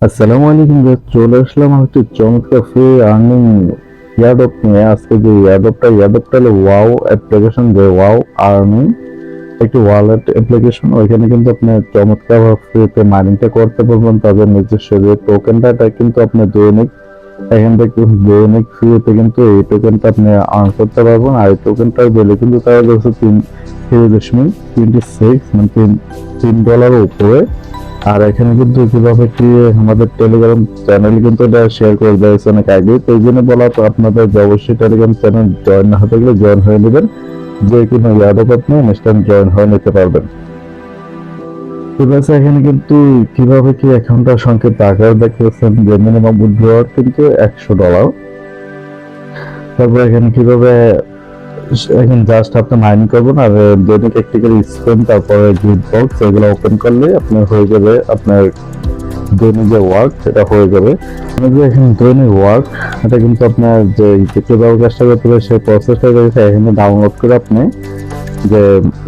আসসালামু আলাইকুম গাইস, চলে আসলাম একটি চমৎকার ফ্রি আর্নিং এয়ারড্রপ নিয়ে। আজকে যে এয়ারড্রপটা হলো ওয়াও অ্যাপ্লিকেশন, যে ওয়াও আর্নিং একটি ওয়ালেট অ্যাপ্লিকেশন। ওইখানে কিন্তু আপনি চমৎকার ফ্রিতে মাইনিংটা করতে পারবেন। তাদের নিজস্ব যে টোকেনটা, এটা কিন্তু আপনি দৈনিক এখান থেকে দৈনিক ফ্রিতে কিন্তু এই টোকেনটা আপনি আর্ন করতে পারবেন। আর এই টোকেনটার ভ্যালু কিন্তু তারা হচ্ছে 3.26 মানে $3 উপরে। আর এখানে কিন্তু কিভাবে কি আমাদের টেলিগ্রাম চ্যানেল কিন্তু এটা শেয়ার করে দিয়েছে অনেক আগে, তো এই জন্য বলা তো আপনাদের যে অবশ্যই টেলিগ্রাম চ্যানেল জয়েন না হতে গেলে জয়েন হয়ে নেবেন, যে কোনো ইয়াদব আপনি ইনস্ট্যান্ট জয়েন হয়ে নিতে পারবেন। ঠিক আছে, এখানে কিন্তু কিভাবে কি অ্যাকাউন্টের সংখ্যা টাকা দেখতেছেন যে মিনিমাম উইথড্রয়াল কিন্তু $100। তারপর এখানে কিভাবে এখন জাস্ট আপনি মাইনিং করবেন আর দৈনিক একটি করে স্পেন, তারপরে গিফট বক্স এগুলো ওপেন করলে আপনার হয়ে যাবে আপনার দৈনিক যে ওয়ার্ক সেটা হয়ে যাবে। মানে যে এখানে দৈনিক ওয়ার্ক এটা কিন্তু আপনার যে কিভাবে কাজটা করতে হবে সেই প্রসেসটা রয়েছে। এখানে ডাউনলোড করে আপনি যে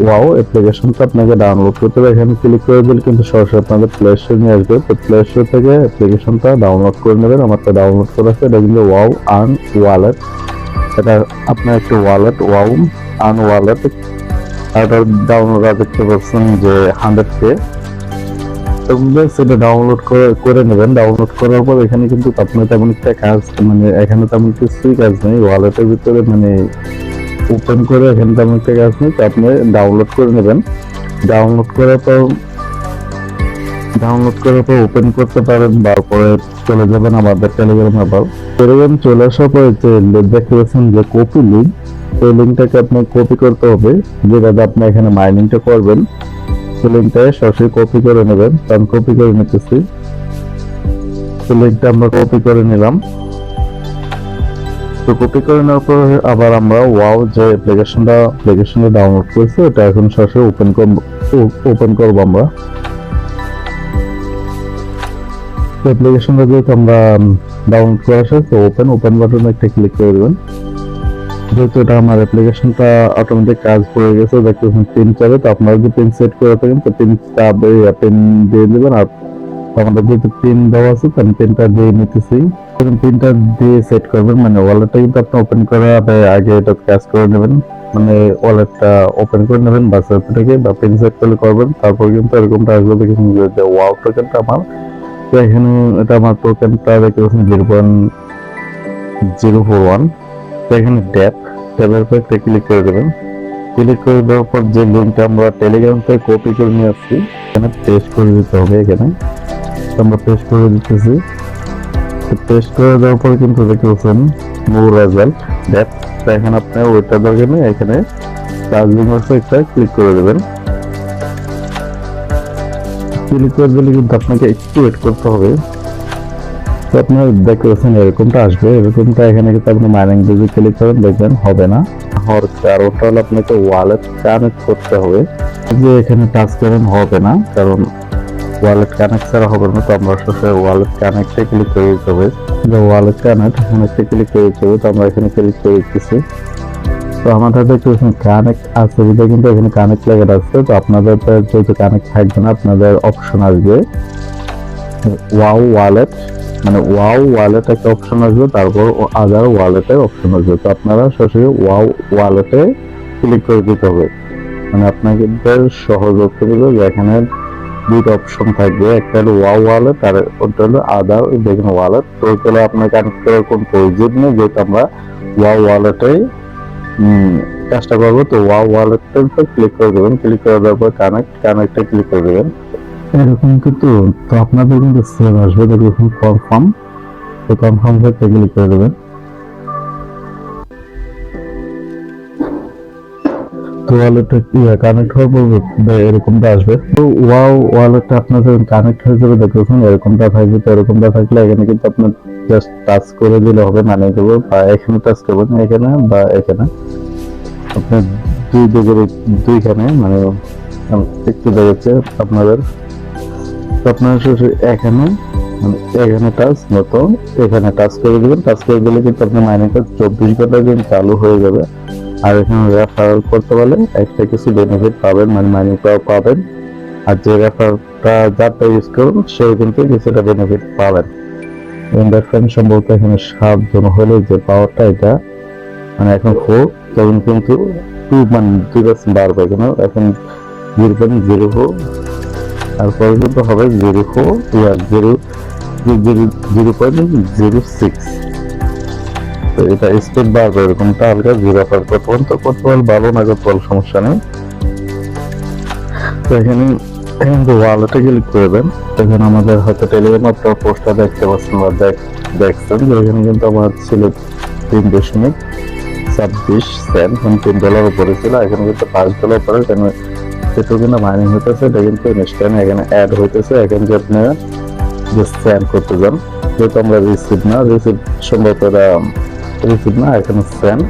ওয়াও অ্যাপ্লিকেশনটা আপনাকে ডাউনলোড করতে হবে। এখানে ক্লিক করে দিলে কিন্তু সরাসরি আপনাদের প্লে স্টোর নিয়ে আসবে। তো প্লে স্টোর থেকে অ্যাপ্লিকেশনটা ডাউনলোড করে নেবেন। আমারটা ডাউনলোড করে আছে, এটা কিন্তু ওয়াও আর্ন ওয়ালেট। এটা আপনার একটা ওয়ালেট, ওয়াও আর্ন ওয়ালেট। এটা ডাউনলোড দেখতে পাচ্ছেন যে 100K। সেটা ডাউনলোড করে নেবেন। ডাউনলোড করার পর এখানে কিন্তু আপনার তেমন একটা কাজ, মানে এখানে তেমন কিছুই কাজ নেই ওয়ালেটের ভিতরে, মানে ওপেন করে এখানে তেমন একটা কাজ নেই। তো আপনি ডাউনলোড করে নেবেন। ডাউনলোড করার পর ওপেন করতে পারেন, তারপরে চলে যাবেন আমাদের টেলিগ্রাম। আবার টেলিগ্রাম চলে আসার পরে যে দেখতে পাচ্ছেন যে কপি লিঙ্ক, সেই লিঙ্কটাকে আপনার কপি করতে হবে, যেটাতে আপনি এখানে মাইনিংটা করবেন। লিঙ্কটা সরাসরি কপি করে নেবেন। আমি কপি করে নিতেছি। লিঙ্কটা আমরা কপি করে নিলাম। তো কপি করে নেওয়ার পর আবার আমরা ওয়াও যে অ্যাপ্লিকেশনটা ডাউনলোড করেছি ওটা এখন সরাসরি ওপেন করবো আমরা। অ্যাপ্লিকেশনটা যেহেতু আমরা ডাউনলোড করে আসে, তো ওপেন বাটনে একটা ক্লিক করে দেবেন। যেহেতু এটা আমার অ্যাপ্লিকেশনটা অটোমেটিক কাজ করে গেছে, দেখতেছেন পিন চাবে। তো আপনারা যদি পিন সেট করে থাকেন তো পিন দিয়ে দেবেন। আর আমাদের যেহেতু পিন দেওয়া আছে তো আমি পিনটা দিয়ে নিতেছি। পিনটা দিয়ে সেট করবেন, মানে ওয়ালেটটা কিন্তু আপনি ওপেন করার আগে এটা কাজ করে নেবেন, মানে ওয়ালেটটা ওপেন করে নেবেন বা সেটটাকে বা পিন সেট করবেন। তারপর কিন্তু এরকমটা আসবে, দেখেছেন যে ওয়াও টোকেনটা আমার। তো এখানে এটা আমার টোকেনটা দেখতেছেন 0.041। তো এখানে ট্যাবের উপর একটা ক্লিক করে দেবেন। ক্লিক করে দেওয়ার পর যে লিঙ্কটা আমরা টেলিগ্রাম থেকে কপি করে নিয়ে আসছি এখানে পেস্ট করে দিতে হবে। এখানে আমরা পেস্ট করে দিতেছি। পেস্ট করে দেওয়ার পর কিন্তু দেখতেছেন নো রেজাল্ট ড্যাপ। তো এখানে আপনি ওইটা দরকার নেই, এখানে চার্জিং বক্সে একটা ক্লিক করে দেবেন। ক্লিক করে দিলে কিন্তু আপনাকে একটু ওয়েট করতে হবে। তো আপনার দেখতে পাচ্ছেন এরকমটা আসবে। এরকমটা এখানে কিন্তু আপনি মাইনিং যদি ক্লিক করেন দেখবেন হবে না। হওয়ার কারণটা হলো আপনাকে ওয়ালেট কানেক্ট করতে হবে। যে এখানে টাচ করেন হবে না, কারণ ওয়ালেট কানেক্ট ছাড়া হবে না। তো আমরা সরাসরি ওয়ালেট কানেক্টে ক্লিক করে দিতে হবে। ওয়ালেট কানেক্টে ক্লিক করে দিতে হবে। তো আমরা এখানে ক্লিক করে দিচ্ছি। তো আমাদের দেখতে পাচ্ছেন কানেক্ট আছে, কিন্তু এখানে কানেক্ট লেখা আছে। তো আপনাদের যেহেতু কানেক্ট থাকবে না, আপনাদের অপশন আসবে ওয়াও ওয়ালেট, মানে ওয়াও ওয়ালেট একটা অপশন আসবে, তারপর আদার ওয়ালেটের অপশন আসবে। তো আপনারা সরাসরি ওয়াও ওয়ালেটে ক্লিক করে দিতে হবে। মানে আপনাকে সহজ হতে হবে যে এখানে দুইটা অপশন থাকবে, একটা হলো ওয়াও ওয়ালেট আর ওটা হলো আদার দেখুন ওয়ালেট। তো ওইগুলো আপনার কানেক্ট করার কোন প্রয়োজন নেই, যেহেতু আমরা ওয়াও ওয়ালেটে কাজটা করবো। তো ওয়াও ওয়ালেটের উপর ক্লিক করে দেবেন। ক্লিক করে দেওয়ার পর কানেক্টে ক্লিক করে দেবেন। এরকম কিন্তু তো আপনাদের কিন্তু সেভ আসবে, দেখুন কনফার্ম। তো কনফার্ম করতে ক্লিক করে দেবেন। তো ওয়ালেটটা কানেক্ট হওয়ার পর এরকমটা আসবে। তো ওয়াও ওয়ালেটটা আপনার যখন কানেক্ট হয়ে যাবে দেখুন এরকমটা থাকবে। তো এরকমটা থাকলে এখানে কিন্তু আপনার জাস্ট টাচ করে দিলে হবে, মানে দেবো বা এখানে টাচ করবেন, এখানে বা এখানে আপনার দুইখানে, মানে একটু দেখেছে আপনাদের। তো আপনারা এখানে মানে এখানে টাচ মতো এখানে টাচ করে দিবেন। টাচ করে দিলে কিন্তু আপনার মাইনিংটা 24 ঘন্টা দিন চালু হয়ে যাবে। আর এখানে রেফারেল করতে পারলে একটা কিছু বেনিফিট পাবেন, মানে মাইনিং পাবেন। আর যে রেফারটা যারটা ইউজ করুন সেও কিন্তু কিছুটা বেনিফিট পাবেন। এবং দেখেন সম্ভবত এখানে 7 জন হলে যে পাওয়ারটা এটা মানে এখন 4 তখন কিন্তু 2 মানে 2% বাড়বে কেন এখন 0.04 তারপরে কিন্তু হবে 04 0.06। তো এটা স্পিড বাড়বে এরকমটা হালকা 0 করতে পারলে ভালো না করতে পারলে সমস্যা নেই। তো এখানে কিন্তু ওয়ালেটে ক্লিক করবেন। এখন আমাদের হয়তো টেলিগ্রাম আপনার পোস্টটা দেখতে পাচ্ছেন বা দেখছেন যে এখানে কিন্তু আমার ছিল 3.26 সেন্ট $3 উপরে ছিল। এখানে কিন্তু $5 উপরে কেন সেটা কিন্তু মাইনিং হইতেছে, এটা কিন্তু ইনস্ট্যান্ট এখানে অ্যাড হইতেছে। এখন যে আপনি যে সেন্ড করতে যান, যেহেতু আমরা রিসিভ সম্ভবত এটা রিসিভ না, এখানে সেন্ড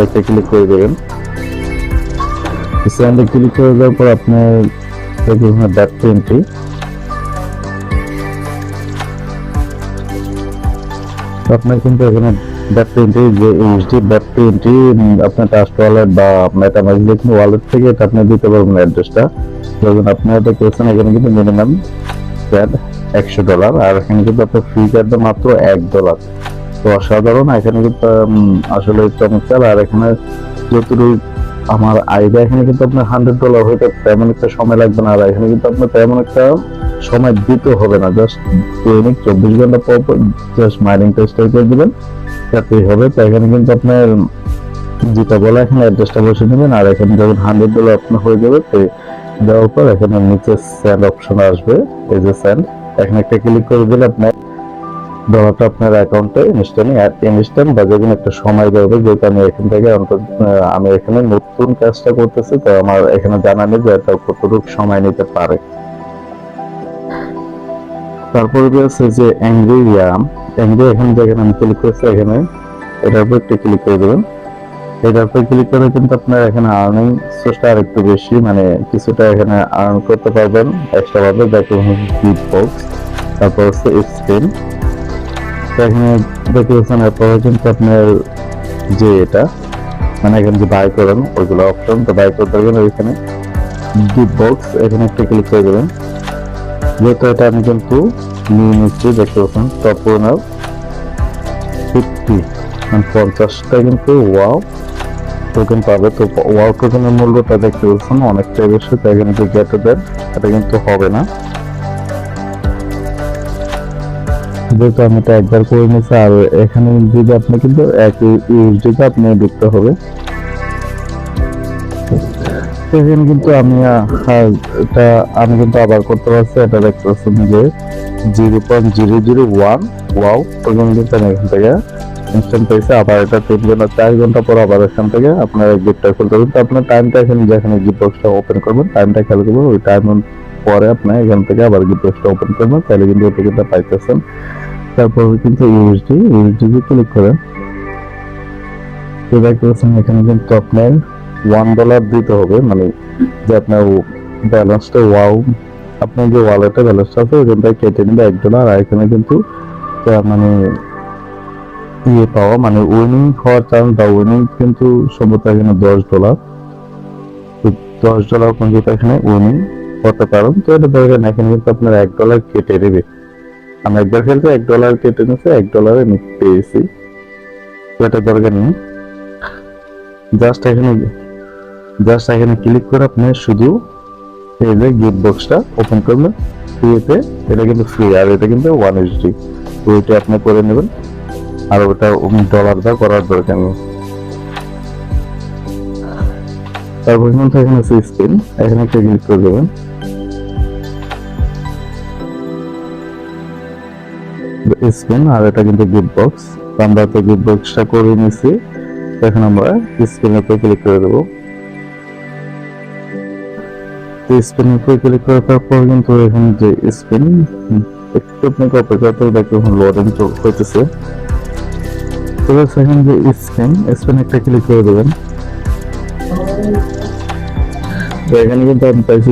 একটা ক্লিক করে দেবেন। সেন্ডে ক্লিক করে দেওয়ার পর আপনার ডেটা এন্ট্রি আপনার কিন্তু এখানে ডেটা এন্ট্রি যে ইউএসডি ডেটা এন্ট্রি আপনার ট্রাস্টওয়ালেট বা মেটামাস্ক যে কোনো ওয়ালেট থেকে এটা আপনি দিতে পারবেন অ্যাড্রেসটা। যখন আপনি এটা করছেন এখানে কিন্তু মিনিমাম স্যাড $100 আর এখানে কিন্তু আপনার ফ্রি কাটবে মাত্র $1। তো অসাধারণ, এখানে কিন্তু আসলে চমৎকার। আর এখানে যতটুকু আমার আইডিয়া এখানে কিন্তু আপনার $100 হইতে তেমন একটা সময় লাগবে না। আর এখানে কিন্তু আপনার তেমন একটা সময় দিতে হবে না, জাস্ট দৈনিক 24 ঘন্টা পর পর জাস্ট মাইনিংটা স্টার্ট করে দিবেন, তাতেই হবে। তো এখানে কিন্তু আপনার যেটা বলা এখানে অ্যাড্রেসটা বসে নেবেন। আর এখানে যখন $100 আপনার হয়ে যাবে তো দেওয়ার পর এখানে নিচে সেন্ড অপশন আসবে, এই যে সেন্ড, এখানে একটা ক্লিক করে দিলে আপনার ডলারটা আপনার অ্যাকাউন্টে ইনস্ট্যান্ট বা যেকোনো একটা সময় দেবে। যেহেতু আমি এখান থেকে আমি এখানে নতুন কাজটা করতেছি, তো আমার এখানে জানা নেই যে এটা কতটুকু সময় নিতে পারে। তারপরে রয়েছে যে অ্যাংরি এখানে দেখেন আমি ক্লিক করছি, এখানে এটার উপর একটু ক্লিক করে দেবেন। এটার উপর ক্লিক করে কিন্তু আপনার এখানে আর্নিং সোর্সটা আর একটু বেশি, মানে কিছুটা এখানে আর্ন করতে পারবেন এক্সট্রা ভাবে, যাকে গিফট বক্স, তারপর হচ্ছে স্পিন। এখানে দেখতে পাচ্ছেন এরপরে কিন্তু আপনার যে এটা মানে এখানে যে বাই করেন ওইগুলো অপশন, তো বাই করতে পারবেন ওইখানে গিফট বক্স, এখানে একটা ক্লিক করে দেবেন। যেহেতু এটা আমি কিন্তু নিয়ে নিচ্ছি, দেখতে পাচ্ছেন টপ ওনার 50টা কিন্তু ওয়াও টোকেন পাবে। তো ওয়াও টোকেনের মূল্যটা দেখতে পাচ্ছেন অনেকটাই বেশি, তো এখানে যে গেটে দেন এটা কিন্তু হবে না, যেহেতু আমি এটা একবার করে নিয়েছি। আর এখানে যদি আপনি কিন্তু এক ইউএসডিতে আপনি ঢুকতে হবে। এখানে কিন্তু এটা আমি কিন্তু আবার করতে পারছি, এটা দেখতে পাচ্ছেন যে 0.001 ওয়াও টোকেন কিন্তু আমি এখান থেকে ইনস্ট্যান্ট পেয়েছে। আবার এটা 4 ঘন্টা পর আবার এখান থেকে আপনার গিফটটা খুলতে হবে। তো আপনার টাইমটা এখানে যেখানে গিফট বক্সটা ওপেন করবেন টাইমটা খেয়াল করবেন, ওই টাইম পরে আপনি এখান থেকে আবার গিফট বক্সটা ওপেন করবেন, তাহলে কিন্তু ওই টোকেনটা পাইতেছেন। তারপর কিন্তু ইউএসডি ক্লিক করেন, তো দেখতে পাচ্ছেন এখানে কিন্তু আপনার $1 দিতে হবে, মানে যে আপনার ব্যালেন্সটা ওয়াও আপনার যে ওয়ালেটে ব্যালেন্সটা আছে ওইখান থেকে কেটে নেবে $1। আর এখানে কিন্তু মানে পাওয়া মানে উইনিং হওয়ার চান্স বা উইনিং কিন্তু সম্ভবত এখানে $10, তো $10 পর্যন্ত এখানে উইনিং করতে পারেন। তো এটা দেখেন এখানে কিন্তু আপনার $1 কেটে দেবে। আমি একবার খেলতে $1 কেটে নিচ্ছে, $1 আমি পেয়েছি, এটা দরকার নেই। জাস্ট এখানে ক্লিক করে আপনি শুধু এই যে গিফট বক্সটা ওপেন করবেন ফ্রিতে, এটা কিন্তু ফ্রি আর এটা কিন্তু $1 তো এটা আপনি করে নেবেন। আর ওটা ডলার দা করার দরকার নেই। তারপর কিন্তু এখানে আছে স্পিন, এখানে একটা ক্লিক করে দেবেন। স্পিন আর এটা কিন্তু গিফট বক্স, আমরা তো গিফট বক্সটা করে নিয়েছি। এখন আমরা স্পিনের উপর ক্লিক করে দেবো। স্পিনের উপর ক্লিক করার পর কিন্তু এখানে যে স্পিন একটু আপনাকে অপেক্ষা করতে দেখতে লোডিং হইতেছে। তো এখানে যে স্পিন একটা ক্লিক করে দেবেন। তো এখানে কিন্তু আমি পাইছি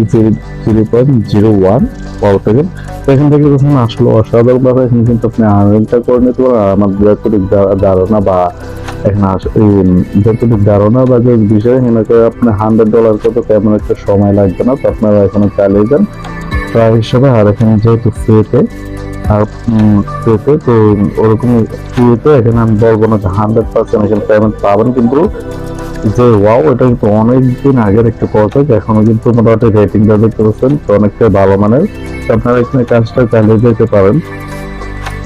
0.01 পাওয়ার টোকেন। তো এখান থেকে আসলে অসাধারণ ভাবে এখানে কিন্তু আপনি আর্নিংটা করে নিতে পারেন। আর আমার যতটুকু ধারণা বা এখানে যতটুকু ধারণা বা যে বিষয় এখানে আপনি $100 কত তেমন একটা সময় লাগবে না, তো আপনারা এখানে চালিয়ে যান প্রায় হিসাবে। আর এখানে যেহেতু ফ্রিতে আর ফ্রিতে তো ওরকম ফ্রিতে এখানে আমি বলবো না যে 100% এখানে পেমেন্ট পাবেন, কিন্তু যে ওয়াও এটা কিন্তু অনেকদিন আগের একটা প্রসেস, এখনো কিন্তু মোটামুটি রেটিং দেখতে পাচ্ছেন তো অনেকটা ভালো মানের। তো আপনারা এখানে কাজটা চালিয়ে যেতে পারেন,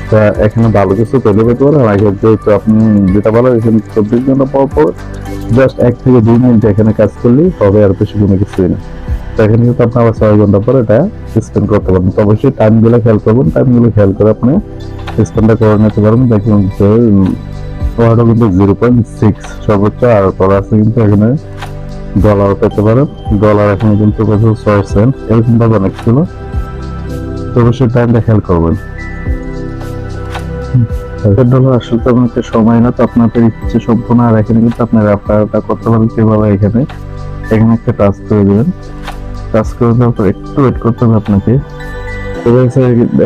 তা এখানে ভালো কিছু তৈরি করতে পারেন। আগে যেহেতু আপনি যেটা বলেন এখানে 24 ঘন্টা পর পর জাস্ট 1 থেকে 2 মিনিট এখানে কাজ করলেই হবে, আর বেশি কোনো কিছুই না। তো এখানে কিন্তু আপনি আবার 6 ঘন্টা পর এটা স্পেন্ড করতে পারবেন। তো অবশ্যই টাইমগুলো খেয়াল করবেন, টাইমগুলো খেয়াল করে আপনি স্পেন্ডটা করে নিতে পারেন। দেখুন যে ওটা কিন্তু 0.6 সর্বোচ্চ, আর পর আছে কিন্তু এখানে ডলার পেতে পারেন। ডলার এখানে কিন্তু 6 সেন্ট এরকম ভাবে অনেক ছিল। তো অবশ্যই টাইমটা খেয়াল করবেন। ডলার আসলে তেমন একটা সময় না, তো আপনাদের ইচ্ছে সম্পূর্ণ। আর এখানে কিন্তু আপনার রেফারটা করতে পারেন কিভাবে, এখানে এখানে একটা টাচ করে দেবেন। টাচ করে দেওয়ার পর একটু ওয়েট করতে হবে আপনাকে।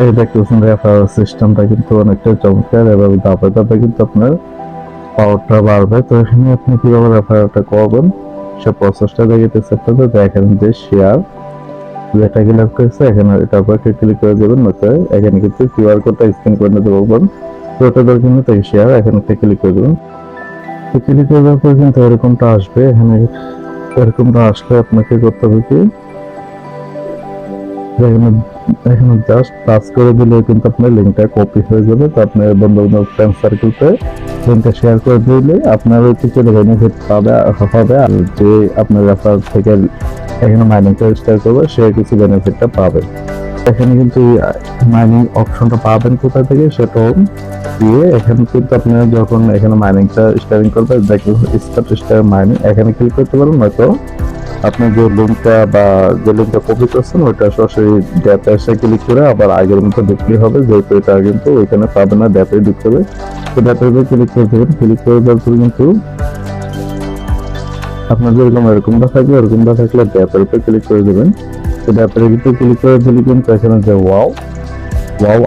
এই দেখতেছেন রেফার সিস্টেমটা কিন্তু অনেকটা চমৎকার, এভাবে ধাপে ধাপে কিন্তু আপনার পাওয়ারটা বাড়বে। তো এখানে আপনি কিভাবে রেফারটা করবেন সে প্রসেসটা দেখাইতেছে আপনাদের। দেখেন যে শেয়ার যেটা ক্লিক করেছে এখানে এটার উপর ক্লিক করে দেবেন, নতুন এখানে কিন্তু কিউআর কোডটা স্ক্যান করে নিতে পারবেন। তো ওটা দরকার নেই, তাই শেয়ার এখানে ক্লিক করে দেবেন। তো ক্লিক করে দেওয়ার পর কিন্তু এরকমটা আসবে। এখানে এরকমটা আসলে আপনাকে করতে হবে কি, এখানে এখানে জাস্ট টাচ করে দিলে কিন্তু আপনার লিঙ্কটা কপি হয়ে যাবে। তো আপনার বন্ধু বান্ধব ফ্রেন্ড সার্কেলতে লিঙ্কটা শেয়ার করে দিলে আপনার ওই কিছু বেনিফিট হবে, আর যে আপনার রেফার থেকে এখানে মাইনিংটা স্টার্ট করবে সে কিছু বেনিফিটটা পাবে। এখানে কিন্তু মাইনিং অপশনটা পাবেন কোথা থেকে, সেটাও দিয়ে এখানে কিন্তু আপনারা যখন এখানে মাইনিংটা স্টার্টিং করবে দেখবেন স্টার্ট মাইনিং এখানে ক্লিক করতে পারেন। নয়তো আপনি যে লিঙ্কটা বা যে লিঙ্কটা কপি করছেন ওইটা সরাসরি ড্যাপে এসে ক্লিক করে আবার আগের মতো ঢুকলেই হবে, যেহেতু এটা কিন্তু ওইখানে পাবে না, ড্যাপে ঢুকতে হবে। তো ড্যাপের উপর ক্লিক করে দেবেন। ক্লিক করে দেওয়ার পর কিন্তু আপনার যেরকম এরকমটা থাকবে, এরকমটা থাকলে ড্যাপের উপর ক্লিক করে দেবেন। তো ড্যাপের উপর ক্লিক করে দিলে কিন্তু এখানে যে ওয়াও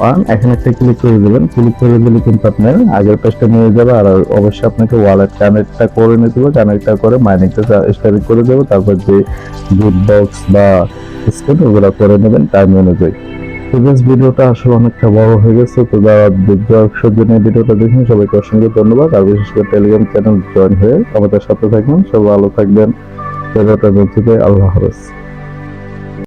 আন এখানে একটা ক্লিক করে দেবেন। ক্লিক করে দিলে কিন্তু আপনার আগের পেজটা নিয়ে যাবে। আর অবশ্যই আপনাকে ওয়ালেট কানেক্টটা করে নিতে হবে, কানেক্টটা করে মাইনিংটা স্টার্ট করে দেবো। তারপর যে গিফট বক্স বা স্পেন ওগুলো করে নেবেন টাইম অনুযায়ী। তো বেশ ভিডিওটা আসলে অনেকটা বড় হয়ে গেছে, তো যারা দর্শক জন্য ভিডিওটা দেখেন সবাইকে অসংখ্য ধন্যবাদ। আর বিশেষ করে টেলিগ্রাম চ্যানেল জয়েন হয়ে আমাদের সাথে থাকবেন। সবাই ভালো থাকবেন। ভিডিওটা বলতে আল্লাহ হাফেজ।